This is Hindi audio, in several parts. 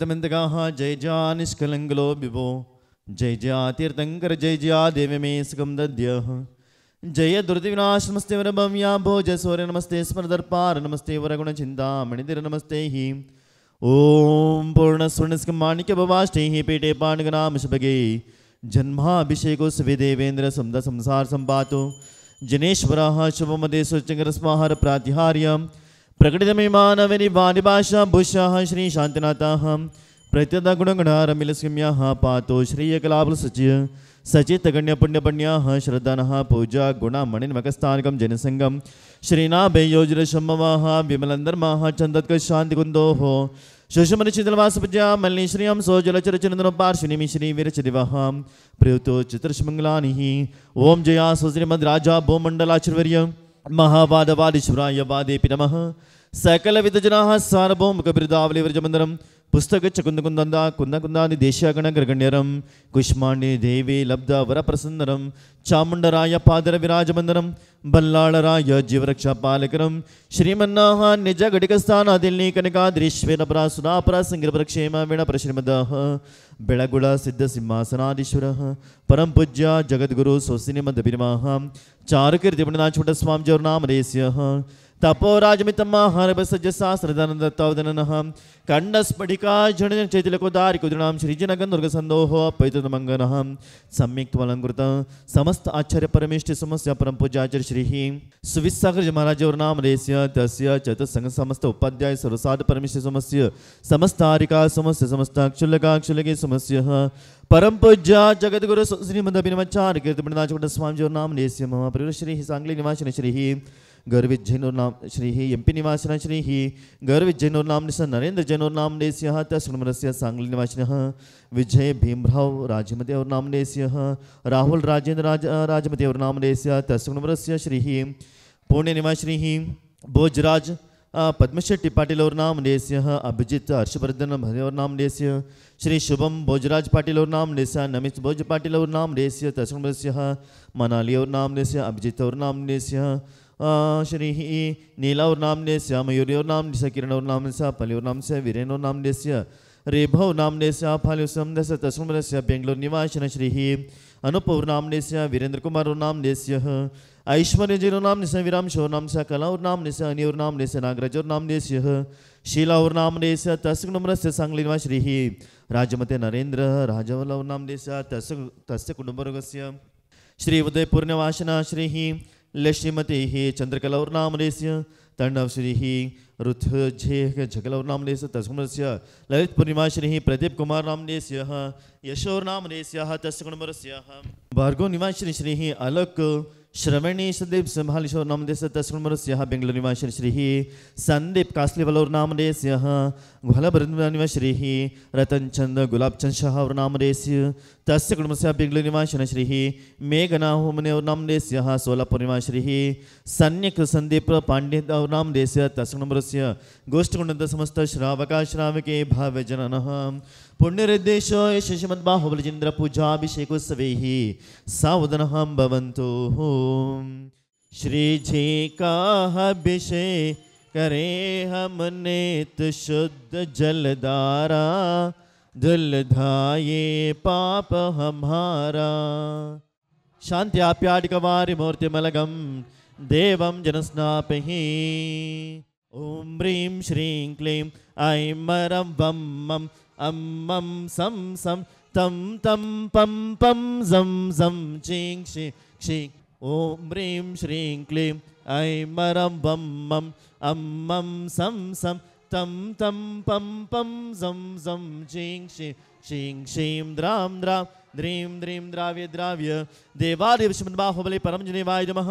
सतमंतकाः जय जया निष्कलङ्कलो विभो जय जया तीर्थंकर जय जया देव मे सुखं दद्यः जय दुर्दिविनाश नमस्ते वरभव्या भोज सूर्य नमस्ते स्मरदर्पार नमस्ते वरगुणचिन्तामणिधर नमस्ते हि ओम पूर्णस्वर्णस्कं माणिक्यभवाष्टे हि पीठे पाण्डुगनामशभगे जन्माभिषेको सवे देवेन्द्र समद संसार संपातो जनेश्वरः शुभमदे सुचंगरस्माहर प्रातिहार्य प्रकटितमेमानवनिभाषा भूषः श्री शांतिनाथः प्रत्यदा गुणगणारमिलस्म्यः पातो श्रीयकलाबलसच्य सचितगण्य पुण्यपण्यः श्रद्धानः पूजा गुणमणिन्मकस्थानकं जनसंगम श्रीनाभयोजरशम्भवः विमलन्दर्मः चन्दत्कशान्तिकुन्दोः सुषमनिचितलवासपद्या मल्लीश्रियं सोजलचरचरन्दनोपार्श्विनीमि श्रीवीरचदिवः प्रयुक्तो चित्रश्मङ्गलानिः ओं जया सुश्रीमद्राजा भूमण्डलाचार्य महावादवादीश्वराय वादेपि नमः सकलविदजनाः सार्वभौमकबिरुदावलिव्रजमन्दरं पुस्तकचकुन्दकुन्दन्दा कुन्दकुन्दानि देशीयगणगर्गण्यरं कुष्माण्डे देवी लब्धवरप्रसन्नरं चामुण्डराय पादरविराजमन्दरं बल्लाळराय जीवरक्षापालकरं श्रीमन्नाः निजघटिकस्थानादिल्ली कनकाद्रीश्वेरपरासुरापरासङ्गिरप्रक्षेम वीणप्रश्रीमदः बेळगुळ सिद्धसिंहासनाधीश्वरः परं पूज्य जगद्गुरु सोसिनिमदभिनमः चारुकीर्तिपुण्यनाथस्वामिजोर्नामधेयस्यः तपोराजमितमहारभसज्जसास्त्रदानदत्तावदननः खण्डस्फटिका झणचैतिलकोदारिकुद्रणां श्रीजनगन्धुर्गसन्दोः पैतुतमङ्गनः सम्यक्त्वलङ्कृत समस्त आचार्य परमेष्टि समस्य परम पूज्याचार्य श्री सुविसागर महाराजोर्नामधेयस्य तस्य चतुस्संग समस्त उपाध्याय सर्वसाध परमेष्टि समस्य समस्त आरिका समस्य समस्त क्षुल्लके समस्य परम पूज्य जगद्गुरु श्रीमदभिनवाचार्य कीर्तिपुण्यनाथस्वामिजोर्नामधेयस्य मम प्रिय श्री सांगली निवासिन श्री गर्वित जैनोर्नाम श्री एमपी निवासिन श्री गर्वित जैनोर्नाम नरेंद्र जैनोर्नामधेयस्य तस्मरस्य सांगली निवासिनः विजय भीमराव राजमतेवर्नामधेयस्य राहुल राजेंद्र राजमतेवर्नामधेयस्य तस्मरस्य श्री पुणे निवासिनी भोजराज पद्मशेट्टी पाटीलवर्नामधेयस्य अभिजित हर्षवर्धन भदेवर्नामधेयस्य श्री शुभम भोजराज पाटीलवर्नामधेयस्य नमित भोज पाटीलवर्नामधेयस्य तस्मरस्य मनालीवर्नामधेयस्य अभिजितवर्नामधेयस्य श्री नीलावर्नामधेयस्य मयूरीवर्नामधेयस्य किरणवर्नामधेयस्य पलिवर्नामधेयस्य वीरेनवर्नामधेयस्य रेभवनामधेयस्य फाल्युसमधेयस्य तस्मरस्य बेंगलूर निवासिन श्री अनुपवर्नामधेयस्य वीरेन्द्रकुमारवर्नामधेयस्य ऐश्वर्यजैनवर्नामधेयस्य विरामशोर्नामस्य कलावर्नामधेयस्य अनिवर्नामधेयस्य नागराजवर्नामधेयस्य शीलावर्नामधेयस्य तस्मरस्य सांगली निवास श्री राजमते नरेंद्र राजवल्लवर्नामधेयस्य तस्य कुटुंबवर्गस्य श्री उदयपूर्णवासना श्री लक्ष्मीमती चंद्रकलावर्नामधेयस्य तण्डव श्री ऋतुझे झगलवर्नामधेयस्य तस्मरस्य ललित पूर्णिमा श्री प्रदीप कुमार नामधेयस्य यशोर्नामधेयस्य तस्य कुटुंबस्य भार्गव निवास श्री अलक श्रवणी संदीप संभालिशोर्नामधेयस्य तस्मरस्य बेंगलूर निवास श्री संदीप कास्लीवलोर्नामधेयस्य घोलभरनिवास श्री रतनचंद गुलाबचंद शाहवर्नामधेयस्य तस्य कुटुंबस्य बेंगलूर निवास श्री मेघना होमनेवर्नामधेयस्य सोलापुर निवास श्री सन्यक संदीप पांडेवर्नामधेयस्य तस्य कुटुंबस्य गोष्ठकुंड समस्त श्रावका श्रावके भाव्यजननः पुण्यरेद्देशो यशश्रीमद्बाहुबलचन्द्र पूजाभिषेकोत्सवैः सावधानः भवन्तु श्री जी का अभिषेक करे हम नेत शुद्ध जलधारा दुलधाये पाप हमारा शांति आप्याटिकवारि मूर्तिमलगम देवं जनस्नापहि ओम ह्रीं श्रीं क्लीं ऐं मरं वं मं अम्मं सं सं तं तं पं पं जं जं चिं क्षि क्षि ओम ह्रीं श्रीं क्लीं ऐं मरं वं मं अम्मं सं सं तं तं पं पं जं जं चिं क्षि क्षिं क्षीं द्रां द्रां द्रीं द्रीं द्राव्य द्राव्य देवादिवश्मद्बाहुबले परमजनेवाय नमः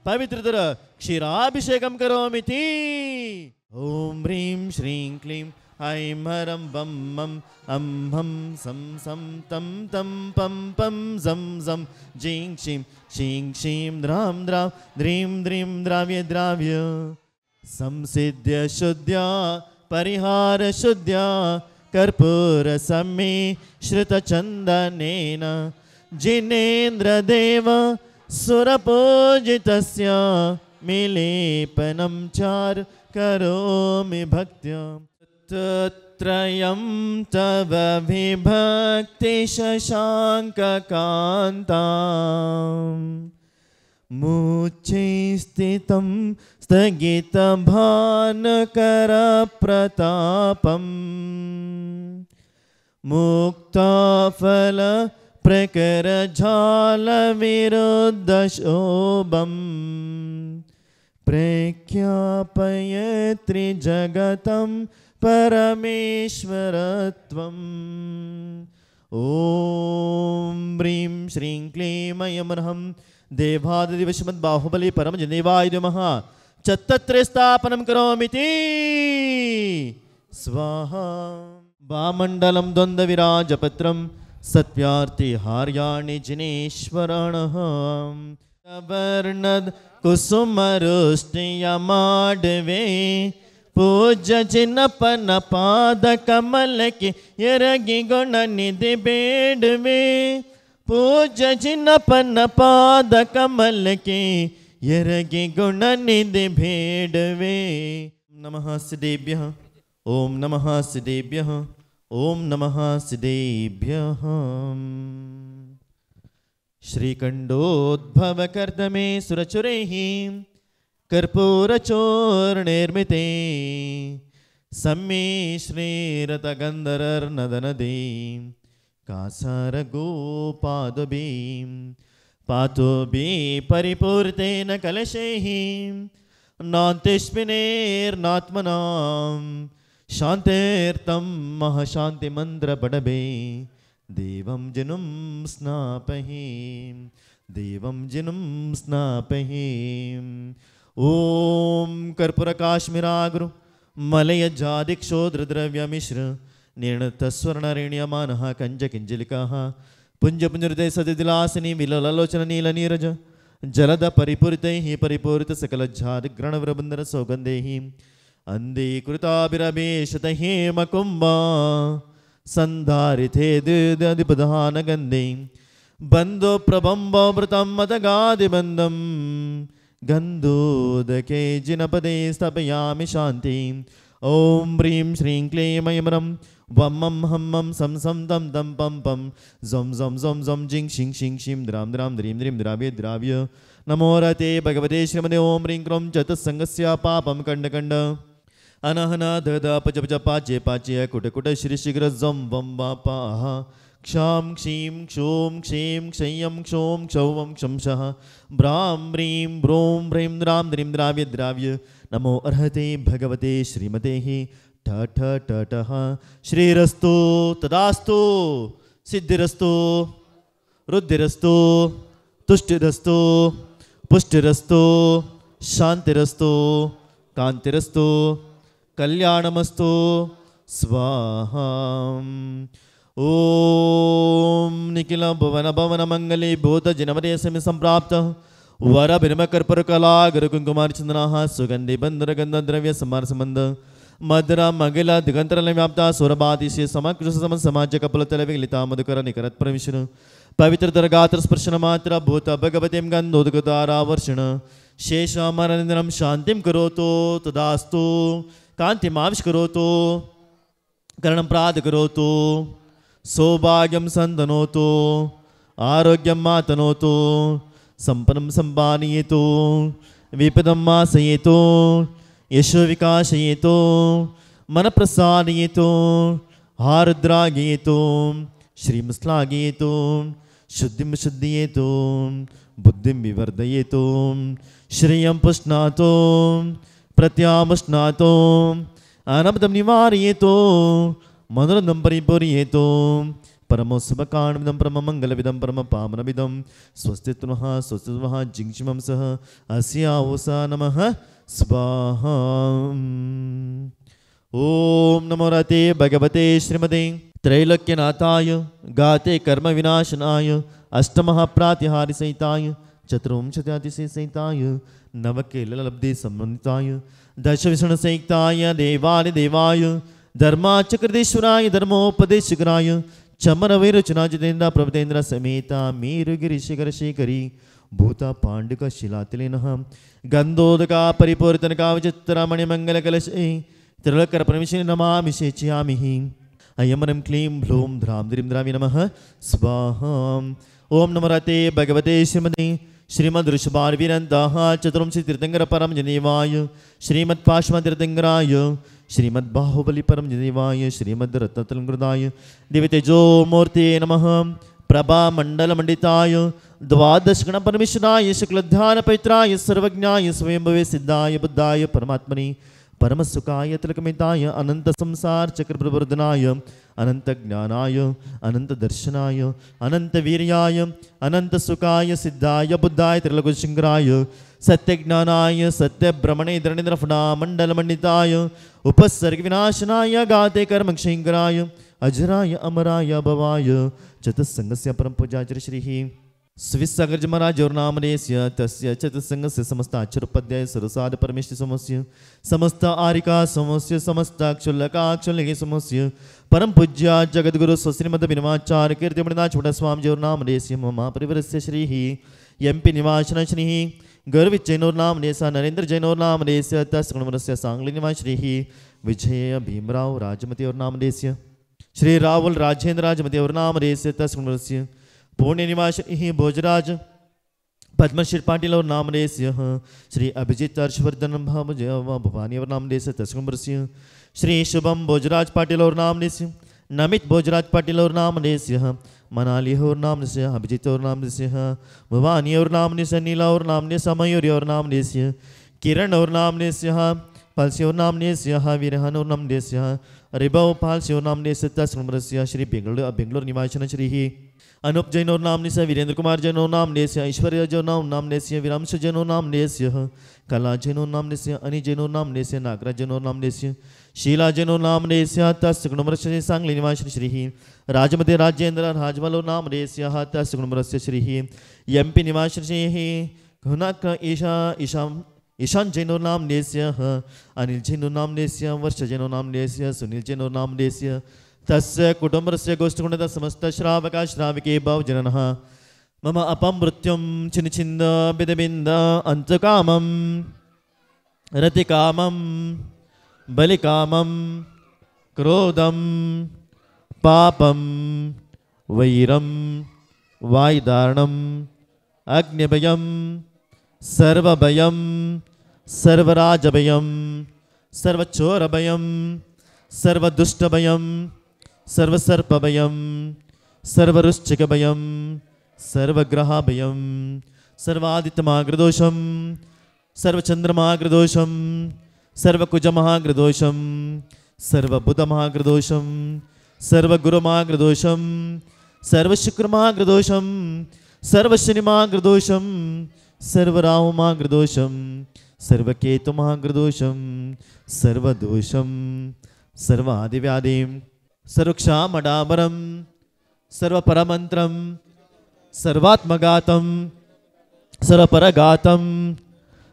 पवित्रतर क्षीराभिषेकं करोमीति ओम ह्रीं श्रीं क्लीं ऐं हरं वं मं अम्हं सं सं तं तं पं पं जं जं जिं क्षिं क्षीं क्षीं द्रां द्रां द्रीं द्रीं द्राव्य द्राव्य संसिद्ध्य शुद्ध्या परिहार शुद्ध्या कर्पूर सम्मे श्रुतचन्दनेन जिनेन्द्रदेव सुरपूजितस्य मिलेपनं चार करोमि भक्त्या त्रयं तव विभक्ति शशाङ्ककान्ताम् मुचे स्थितं स्थगितभानकरप्रतापम् मुक्ताफलप्रकरजालविरुद्धशोभम् प्रख्यापयत्रि जगतं परमेश्वरत्वम् ॐ ह्रीं श्रीं क्लीं ऐं देवादिदिवशमद्बाहुबली परमजनेवाय नमः चत्तत्रे स्थापनं करोमीति स्वाहा वामण्डलं द्वन्द्वविराजपत्रं सत्यार्तिहार्याणि जिनेश्वरणः वर्णद कुसुमरुष्टियमाडवे पूज्य जिनपन पाद कमल के यरगी गुण निधि बेडवे पूज्य जिनपन पाद कमल के यरगी गुण निधि भेडवे नमः सिद्धेभ्यः ओम नमः सिद्धेभ्यः ओम नमः सिद्धेभ्यः श्रीकण्डोद्भवकर्दमे सुरचुरैः कर्पूरचूर्णनिर्मिते सम्मिश्रीरतगन्धर्नदनदे कासारगोपादुभिः पातुभिः परिपूर्तेन कलशैः नान्तिष्मिनेर्नात्मनां शान्तिर्तं महाशान्तिमन्त्रपडबे देवं जिनुं स्नापहे देवं जिनुं स्नापहे ॐ कर्पूरकाश्मीरागुरु मलयजादिक्षोद्रद्रव्यमिश्र निर्णतस्वर्णरेण्यमानः कञ्जकिञ्जलिकाः पुञ्जपुञ्जहृदय सदिदिलासिनी विललोचननीलनीरज जलद परिपूरितैः परिपूरितसकलज्जादिग्रणवृबन्धरसौगन्धैः अन्धीकृताभिरभीषतैः मकुम्बा सन्धारिते द्विदधिपधानगन्धे बन्धो प्रबम्बमृतं मतगादिबन्धं गन्धोदके जिनपदे स्थापयामि शान्तिं ॐ ह्रीं श्रीं क्लीं ऐं वं मं हं मं सं सं दं दं पं पं झं झं झं झं जिं शिं शिं शिं द्रां द्रां द्रीं द्रीं द्राव्य द्राव्य नमो रते भगवते श्रीमते ॐ ह्रीं क्रों चतुस्सङ्गस्य पापं खण्ड अनहन दद पच पच पाचे पाचे कुट कुट श्री शीघ्र जं वं वापाः क्षां क्षीं क्षों क्षीं क्षयं क्षों क्षौवं क्षंशः ब्रां ब्रीं ब्रों ह्रीं द्रां द्रीं द्राव्य द्राव्य नमो अर्हते भगवते श्रीमते ठ ठ ठ ठः श्रीरस्तु तदास्तु सिद्धिरस्तु रुद्धिरस्तु तुष्टिरस्तु पुष्टिरस्तु शान्तिरस्तु कान्तिरस्तु कल्याणमस्तु स्वाहा ॐ निखिल भुवन भवन मंगले भूत जनमदे समी संप्राप्त वर भिन्म कर्पूर कला गुरु कुंकुमार चंदनाः सुगंधि बंधर गंध द्रव्य समार संबंध मधुरा मगिला दिगंतरल व्याप्ता सुरबादिशे समकृष सम समाज कपल तल विगलिता मधुकर निकरत प्रविष्णु पवित्र दरगात्र स्पर्शन मात्र भूत भगवतीं गंधोदकतारावर्षण शेषामरनिरं शांतिं करोतु तदास्तु कान्तिमाविष्करोतु करणं प्रादकरोतु सौभाग्यं सन्दनोतु आरोग्यं मातनोतु सम्पन्नं सम्पादयतु विपदं मासयतु यशो विकासयतु मनप्रसादयतु हारुद्रागयतु श्रीं श्लाघयतु शुद्धिं शुद्धयतु बुद्धिं विवर्धयतु श्रियं पुष्णातु प्रत्यामुष्णातु अनबदं निवारयतु मनोरथं परिपूरयतु परमो शुभकारणविदं परममङ्गलविदं परमपावनविदं स्वस्तित्वः स्वस्तित्वः जिङ्क्षिमं सह अस्यावसा नमः स्वाहा ॐ नमो रते भगवते श्रीमते त्रैलोक्यनाथाय गाते कर्मविनाशनाय अष्टमहाप्रातिहार्यसहिताय चतुर्विंशत्यातिशयसहिताय नवकेललब्धिसम्बन्धिताय दशविष्णुसंयुक्ताय देवादिदेवाय धर्माचक्रधीश्वराय धर्मोपदेशकराय चमरवैरचना जितेन्द्र प्रभुतेन्द्र समेता मेरुगिरिशिखरशेखरी भूता पाण्डुक शिलातिलिनः गन्धोदका परिपूर्तनका विचित्रमणिमङ्गलकलशे त्रिलोकर परमेश्वरी नमामि शेचयामि अयमनं क्लीं ह्लूं ध्रां द्रीं द्रावि नमः स्वाहा ओम नमो रते भगवते श्रीमते श्रीमद् ऋषभार्विरन्ताः चतुर्ंशि तीर्थंकर परम जनेवाय श्रीमद् पार्श्व तीर्थंकराय श्रीमद् बाहुबली परम जनेवाय श्रीमद् रत्नतलंकृताय दिव्यतेजो मूर्ते नमः प्रभा मंडल मंडिताय द्वादश गण परमेश्वराय शुक्लध्यान पवित्राय सर्वज्ञाय स्वयंभवे सिद्धाय बुद्धाय परमात्मने परम सुखाय तिलकमिताय अनंत संसार चक्र प्रवर्धनाय अनंत ज्ञानाय अनंत दर्शनाय अनंत वीर्याय अनंत सुखाय सिद्धाय बुद्धाय त्रिलोकशंकराय सत्य ज्ञानाय सत्य ब्रह्मणे धरणीन्द्र फणा मंडल मंडिताय उपसर्ग विनाशनाय गाते कर्म क्षयंकराय अजराय अमराय भवाय चतुस्संगस्य परम पूजाचार्य श्री स्विस्सागरज महाराज और नामनेस्य तस्य चतुस्संगस्य समस्त अक्षरोपाध्याय सरसाद परमेश्वर समस्य समस्त आरिका समस्य समस्त अक्षुल्लका अक्षुल्लके समस्य परम पूज्य जगद्गुरु स्वश्रीमद विनवाचार्य कीर्तिमणिनाथ छोटा स्वामी और नामनेस्य मम परिवरस्य श्री एमपी निवासन श्री गर्व जैनोर नामनेसा नरेंद्र जैनोर नामनेस्य तस्कणवरस्य सांगली निवास श्री विजय भीमराव राजमती और नामनेस्य श्री राहुल राजेंद्र राजमती और नामनेस्य तस्कणवरस्य पुण्य निवास भोजराज पद्मश्री पाटिल और नामनेस्य श्री अभिजीत हर्षवर्धन भवानी और नामनेस्य तस्कणवरस्य श्री शुभम भोजराज पाटिल और नामनेस्य नमित भोजराज पाटिल और नामनेस्य मनाली और नामनेस्य अभिजीत और नामनेस्य भवानी और नामनेस्य नीला और नामनेस्य मयूरी और नामनेस्य किरण और नामनेस्य पालसी और नामनेस्य वीरहन और नामनेस्य रिभव पालसी और नामनेस्य तस्कणवरस्य श्री बेंगलोर निवासन श्री अनुप जैन और नामनेस्य वीरेंद्र कुमार जैन और नामनेस्य ऐश्वर्य जैन और नामनेस्य विरांश जैन और नामनेस्य कला जैन और नामनेस्य अनि जैन और नामनेस्य नागराज जैन और नामनेस्य शीला जैन और नामनेस्य तस्कणवरस्य सांगली निवास श्री राजमती राजेंद्र राजमल और नामनेस्य तस्कणवरस्य श्री एमपी निवास श्री घुनक ईशान जैन और नामनेस्य अनिल जैन और नामनेस्य वर्ष जैन और नामनेस्य सुनील जैन और नामनेस्य तस्य कुटुंबस्य गोष्ठगुणद समस्त श्रावका श्राविके भवजनः मम अपमृत्युं छिन्द बिदबिन्द अंतकामं रतिकामं बलिकामं क्रोधं पापं वैरं वायुदारणं अग्निभयं सर्वभयं सर्वराजभयं सर्वचोरभयं सर्वदुष्टभयं सर्वसर्पभयं सर्वरुश्चिकभयं सर्वग्रहभयं सर्वादित्यमाग्रदोषं सर्वचन्द्रमाग्रदोषं सर्वकुजमहाग्रदोषं सर्वबुधमहाग्रदोषं सर्वगुरुमाग्रदोषं सर्वशुक्रमाग्रदोषं सर्वशनिमाग्रदोषं सर्वराहुमाग्रदोषं सर्वकेतुमाग्रदोषं सर्वदोषं सर्वादिव्याधिं सर्वक्षामडाबरं सर्वपरमन्त्रं सर्वात्मघातं सर्वपरघातं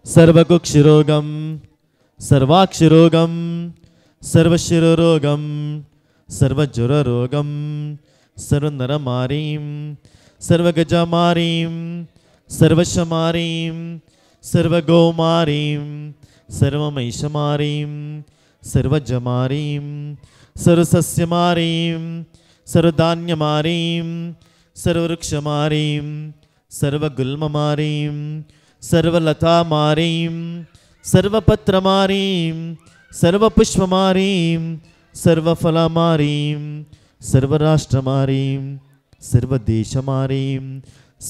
सर्वकुक्षिरोगं सर्वाक्षिरोगं सर्वशिरोरोगं सर्वज्वररोगं सर्वनरमारीं सर्वगजमारीं सर्वशमारीं सर्वगोमारीं सर्वमहिषमारीं सर्वजमारीं सर्वसस्यमारीं सर्वधान्यमारीं सर्ववृक्षमारीं सर्वगुल्ममारीं सर्वलतामारीं सर्वपत्रमारीं सर्वपुष्पमारीं सर्वफलमारीं सर्वराष्ट्रमारीं सर्वदेशमारीं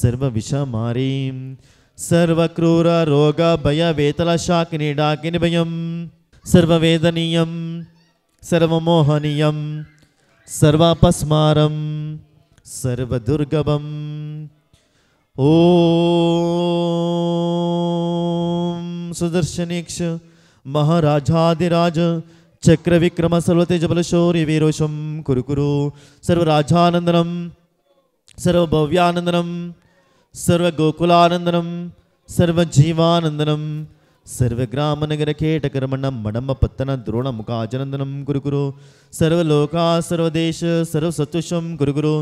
सर्वविषमारीं सर्वक्रूररोगभयवेतलशाकिनी डाकिनिभयं सर्ववेदनीयं सर्वमोहनीयं सर्वापस्मारं सर्वदुर्गभम् ॐ सुदर्शनेक्ष महाराजाधिराज चक्रविक्रम सर्वतेजबलशौर्य वीरोशं कुरु सर्वराजानन्दनं सर्वभव्यानन्दनं सर्वगोकुलानन्दनं सर्वजीवानन्दनं सर्वग्रामनगरकेटकर्मणं मडम्बपत्तन द्रोणमुखाजनन्दनं कुरु सर्वलोका सर्वदेश सर्वसत्तुषं कुरु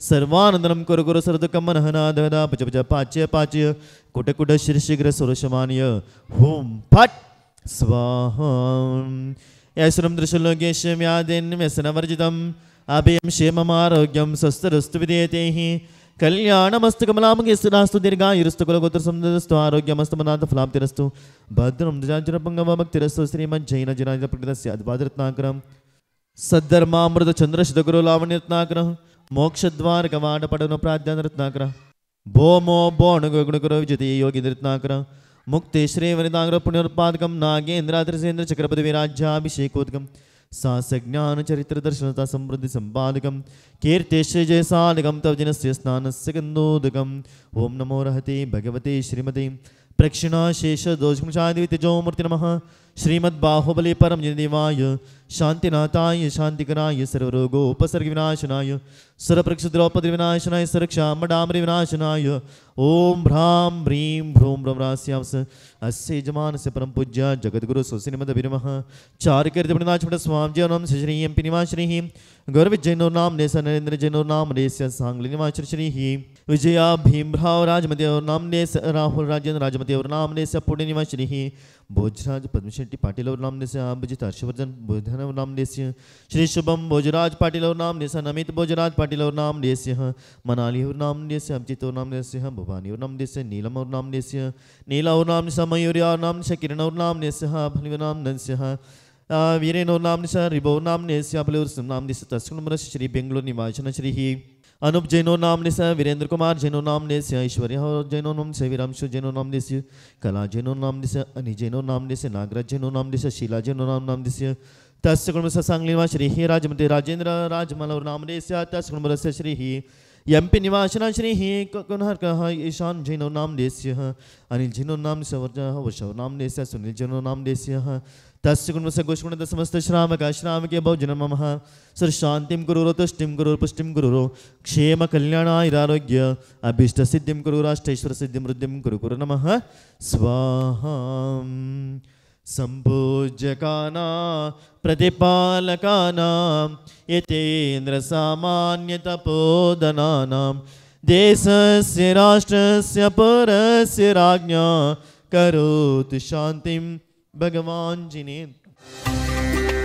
सर्वानन्दनं कुरु सर्वदुःखमनहनाददा पच पच पाच्य पाच्य कुटकुट शीर्षिग्र सुरशमान्य हुं फट् स्वाहा यशुरं दृशलोकेशम्यादिन् व्यसनवर्जितम् अभयं क्षेममारोग्यं स्वस्तरस्तु विधेयते हि कल्याणमस्तु कमलामगेस्तु दीर्घायुरस्तु कुलगोत्रसंदस्तु आरोग्यमस्तु मनाथफलाप्तिरस्तु भद्रं दजाजुरपङ्गमभक्तिरस्तु श्रीमज्जैनजनाजप्रकृतस्य अद्भाद्रत्नाकरं सद्धर्मामृतचन्द्रशतगुरुलावण्यरत्नाकरं मोक्षद्वारकवाटपटनप्राध्यानरत्नाकरं भोमो बोणगुणगुणगुरो विजते योगिरत्नाकरं मुक्ते श्रीवनिताग्र पुण्योत्पादकं नागेन्द्राद्रसेन्द्र चक्रपतिविराज्याभिषेकोदकं सासज्ञानचरित्रदर्शनता समृद्धि संपादकं कीर्तिश्री जयसाधकं तव जनस्य स्नानस्य गन्धोदकम् ओं नमो रहते भगवते श्रीमते प्रक्षिणाशेषदोषमुचादिवितजो मूर्ति नमः श्रीमद्बाहुबले परम जयदेवाय शांतिनाथाय शांतिकराय सर्वरोगोपसर्गविनाशनाय सुरप्रक्षुद्रौपदविनाशनाय सुरक्षामडामरिविनाशनाय ओं भ्रां ह्रीं भ्रूं ब्रह्मरास्यावस अस्य यजमानस्य परम पूज्य जगद्गुरु सुश्रीमदभिनमः चारुकीर्तिपणिनाथपट स्वामी नम श्री एम पी निवाश्रीः गौरविजयनो नाम नेस नरेंद्र जैनो नाम नेस्य सांगली निवाश्रीः विजया भीमराव राजमती और नाम नेस राहुल राजेंद्र राजमती और नाम नेस पुणे निवाश्रीः भोजराज पद्मशेट्टी पाटिल और नाम नेस अभिजित हर्षवर्धन बुधन और नाम नेस्य श्री शुभम भोजराज पाटिल और नाम नेस नमित भोजराज पाटिल और नाम नेस्य मनाली और नाम नेस्य अभिजित और नाम नेस्य भवानी और नाम नेस्य नीलम और नाम नेस्य नीला और नाम नेस्य मयूरी और नाम नेस्य किरण और नाम नेस्य भलिव नाम नेस्य वीरेन और नाम नेस्य रिबो नाम नेस्य अपलूर नाम नेस्य तस्कुन श्री बेंगलुरु निवासन श्री अनुप जैनो नाम नेस्य वीरेंद्र कुमार जैनो नाम नेस्य ऐश्वर्य और जैनो नाम से विरामशु जैनो नाम नेस्य कला जैनो नाम नेस्य अनि जैनो नाम नेस्य नागराज जैनो नाम नेस्य शीला जैनो नाम नेस्य तस्कुन सांगलीवा श्री राजमती राजेंद्र राजमल और नाम नेस्य तस्कुन श्री यम्पि निवासना श्री कुनहर ईशान जैनो नाम देस्य अनिल जैनो नाम वर्षव नाम देस्य सुनील जैनो नाम देस्य तस्य गुणवस्य गोष्गुण समस्त श्रावक श्रावके बहुजन मम सर शांतिं कुरु तुष्टिं कुरु पुष्टिं कुरु क्षेम कल्याणारोग्य अभीष्ट सिद्धिं कुरु राष्ट्रेश्वर सिद्धिं वृद्धिं कुरु कुरु नमः स्वाहा संपूज्यकाना प्रतिपालकानां यतेन्द्र सामान्य तपोधनानां देशस्य राष्ट्रस्य पुरस्य राज्ञा करोतु शान्तिं भगवान् जिनेन्द्र